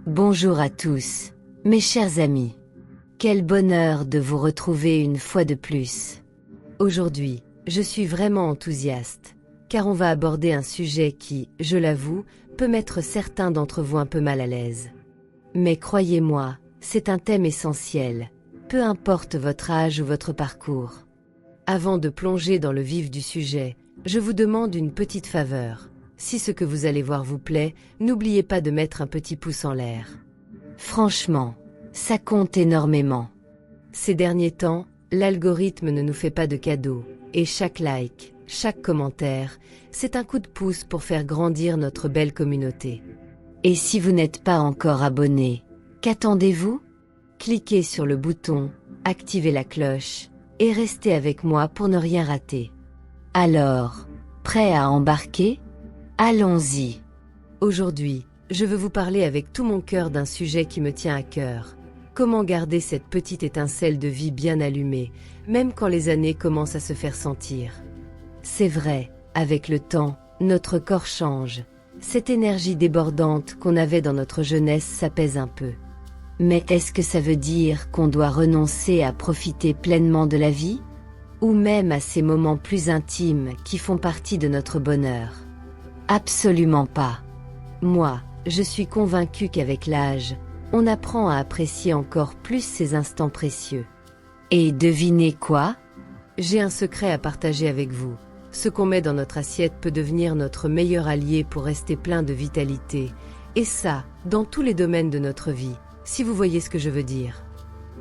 Bonjour à tous, mes chers amis. Quel bonheur de vous retrouver une fois de plus. Aujourd'hui, je suis vraiment enthousiaste, car on va aborder un sujet qui, je l'avoue, peut mettre certains d'entre vous un peu mal à l'aise. Mais croyez-moi, c'est un thème essentiel, peu importe votre âge ou votre parcours. Avant de plonger dans le vif du sujet, je vous demande une petite faveur. Si ce que vous allez voir vous plaît, n'oubliez pas de mettre un petit pouce en l'air. Franchement, ça compte énormément. Ces derniers temps, l'algorithme ne nous fait pas de cadeaux, et chaque like, chaque commentaire, c'est un coup de pouce pour faire grandir notre belle communauté. Et si vous n'êtes pas encore abonné, qu'attendez-vous? Cliquez sur le bouton, activez la cloche, et restez avec moi pour ne rien rater. Alors, prêt à embarquer? Allons-y. Aujourd'hui, je veux vous parler avec tout mon cœur d'un sujet qui me tient à cœur. Comment garder cette petite étincelle de vie bien allumée, même quand les années commencent à se faire sentir. C'est vrai, avec le temps, notre corps change. Cette énergie débordante qu'on avait dans notre jeunesse s'apaise un peu. Mais est-ce que ça veut dire qu'on doit renoncer à profiter pleinement de la vie? Ou même à ces moments plus intimes qui font partie de notre bonheur? Absolument pas. Moi, je suis convaincue qu'avec l'âge, on apprend à apprécier encore plus ces instants précieux. Et devinez quoi? J'ai un secret à partager avec vous. Ce qu'on met dans notre assiette peut devenir notre meilleur allié pour rester plein de vitalité. Et ça, dans tous les domaines de notre vie, si vous voyez ce que je veux dire.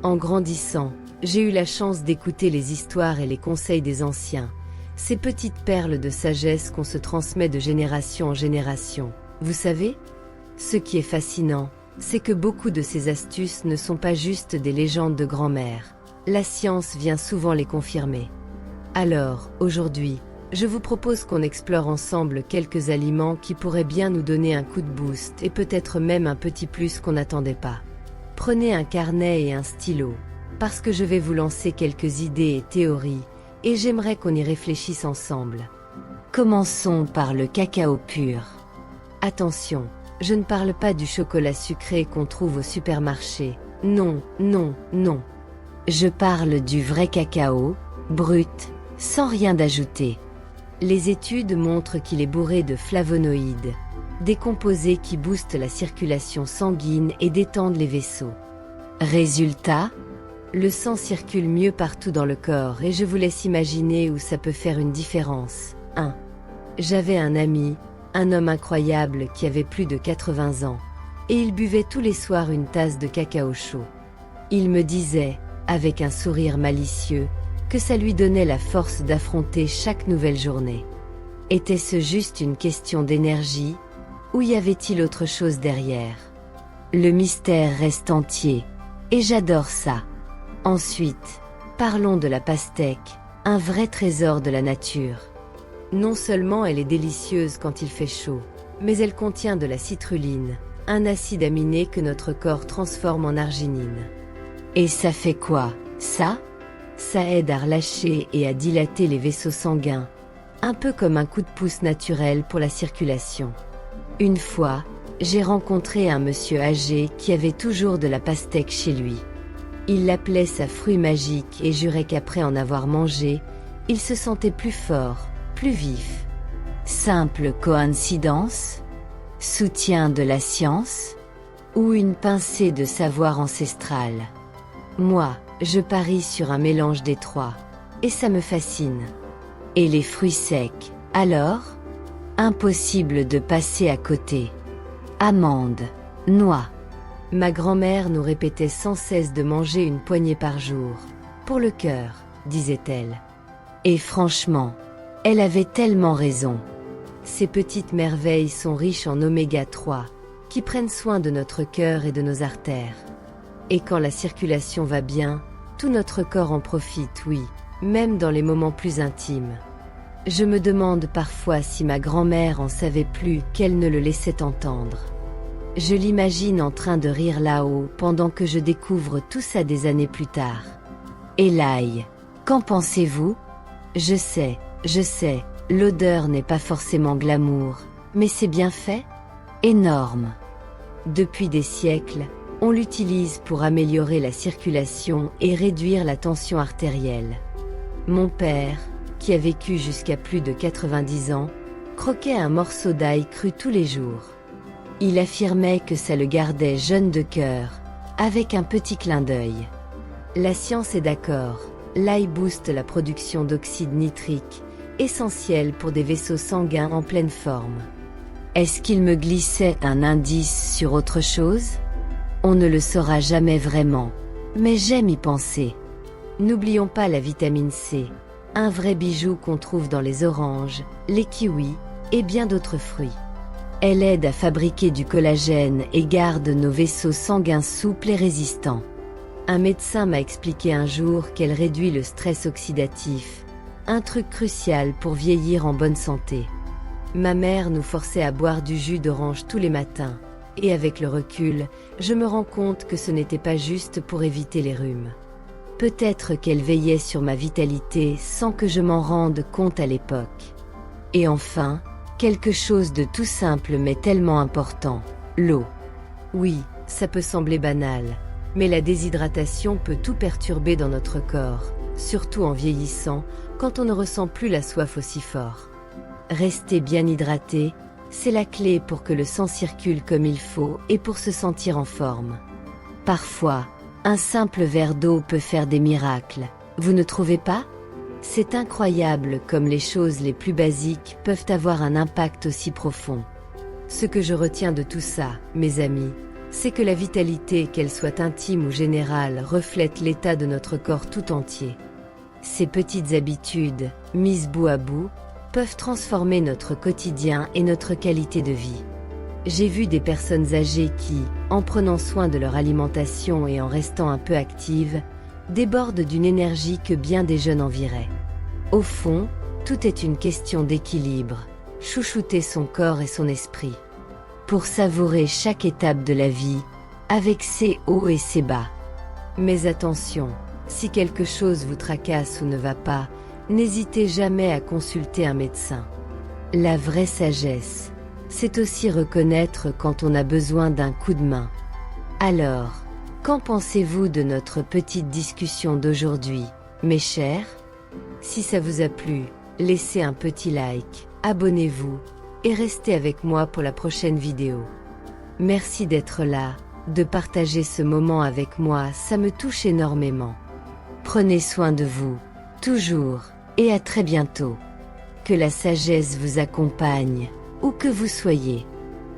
En grandissant, j'ai eu la chance d'écouter les histoires et les conseils des anciens. Ces petites perles de sagesse qu'on se transmet de génération en génération. Vous savez? Ce qui est fascinant, c'est que beaucoup de ces astuces ne sont pas juste des légendes de grand-mère. La science vient souvent les confirmer. Alors, aujourd'hui, je vous propose qu'on explore ensemble quelques aliments qui pourraient bien nous donner un coup de boost et peut-être même un petit plus qu'on n'attendait pas. Prenez un carnet et un stylo, parce que je vais vous lancer quelques idées et théories, et j'aimerais qu'on y réfléchisse ensemble. Commençons par le cacao pur. Attention, je ne parle pas du chocolat sucré qu'on trouve au supermarché. Non, non, non. Je parle du vrai cacao, brut, sans rien d'ajouter. Les études montrent qu'il est bourré de flavonoïdes, des composés qui boostent la circulation sanguine et détendent les vaisseaux. Résultat? Le sang circule mieux partout dans le corps et je vous laisse imaginer où ça peut faire une différence. 1. J'avais un ami, un homme incroyable qui avait plus de 80 ans, et il buvait tous les soirs une tasse de cacao chaud. Il me disait, avec un sourire malicieux, que ça lui donnait la force d'affronter chaque nouvelle journée. Était-ce juste une question d'énergie, ou y avait-il autre chose derrière? Le mystère reste entier, et j'adore ça. Ensuite, parlons de la pastèque, un vrai trésor de la nature. Non seulement elle est délicieuse quand il fait chaud, mais elle contient de la citrulline, un acide aminé que notre corps transforme en arginine. Et ça fait quoi, ça? Ça aide à relâcher et à dilater les vaisseaux sanguins, un peu comme un coup de pouce naturel pour la circulation. Une fois, j'ai rencontré un monsieur âgé qui avait toujours de la pastèque chez lui. Il l'appelait sa fruit magique et jurait qu'après en avoir mangé, il se sentait plus fort, plus vif. Simple coïncidence? Soutien de la science? Ou une pincée de savoir ancestral? Moi, je parie sur un mélange des trois, et ça me fascine. Et les fruits secs, alors? Impossible de passer à côté. Amandes, noix. Ma grand-mère nous répétait sans cesse de manger une poignée par jour. Pour le cœur, disait-elle. Et franchement, elle avait tellement raison. Ces petites merveilles sont riches en oméga 3, qui prennent soin de notre cœur et de nos artères. Et quand la circulation va bien, tout notre corps en profite, oui, même dans les moments plus intimes. Je me demande parfois si ma grand-mère en savait plus qu'elle ne le laissait entendre. Je l'imagine en train de rire là-haut pendant que je découvre tout ça des années plus tard. Et l'ail, qu'en pensez-vous? Je sais, l'odeur n'est pas forcément glamour, mais c'est bien fait? Énorme. Depuis des siècles, on l'utilise pour améliorer la circulation et réduire la tension artérielle. Mon père, qui a vécu jusqu'à plus de 90 ans, croquait un morceau d'ail cru tous les jours. Il affirmait que ça le gardait jeune de cœur, avec un petit clin d'œil. La science est d'accord, l'ail booste la production d'oxyde nitrique, essentiel pour des vaisseaux sanguins en pleine forme. Est-ce qu'il me glissait un indice sur autre chose? On ne le saura jamais vraiment, mais j'aime y penser. N'oublions pas la vitamine C, un vrai bijou qu'on trouve dans les oranges, les kiwis et bien d'autres fruits. Elle aide à fabriquer du collagène et garde nos vaisseaux sanguins souples et résistants. Un médecin m'a expliqué un jour qu'elle réduit le stress oxydatif, un truc crucial pour vieillir en bonne santé. Ma mère nous forçait à boire du jus d'orange tous les matins, et avec le recul, je me rends compte que ce n'était pas juste pour éviter les rhumes. Peut-être qu'elle veillait sur ma vitalité sans que je m'en rende compte à l'époque. Et enfin, quelque chose de tout simple mais tellement important, l'eau. Oui, ça peut sembler banal, mais la déshydratation peut tout perturber dans notre corps, surtout en vieillissant, quand on ne ressent plus la soif aussi fort. Rester bien hydraté, c'est la clé pour que le sang circule comme il faut et pour se sentir en forme. Parfois, un simple verre d'eau peut faire des miracles, vous ne trouvez pas? C'est incroyable comme les choses les plus basiques peuvent avoir un impact aussi profond. Ce que je retiens de tout ça, mes amis, c'est que la vitalité, qu'elle soit intime ou générale, reflète l'état de notre corps tout entier. Ces petites habitudes, mises bout à bout, peuvent transformer notre quotidien et notre qualité de vie. J'ai vu des personnes âgées qui, en prenant soin de leur alimentation et en restant un peu actives, débordent d'une énergie que bien des jeunes envieraient. Au fond, tout est une question d'équilibre, chouchouter son corps et son esprit. Pour savourer chaque étape de la vie, avec ses hauts et ses bas. Mais attention, si quelque chose vous tracasse ou ne va pas, n'hésitez jamais à consulter un médecin. La vraie sagesse, c'est aussi reconnaître quand on a besoin d'un coup de main. Alors, qu'en pensez-vous de notre petite discussion d'aujourd'hui, mes chers? Si ça vous a plu, laissez un petit like, abonnez-vous, et restez avec moi pour la prochaine vidéo. Merci d'être là, de partager ce moment avec moi, ça me touche énormément. Prenez soin de vous, toujours, et à très bientôt. Que la sagesse vous accompagne, où que vous soyez.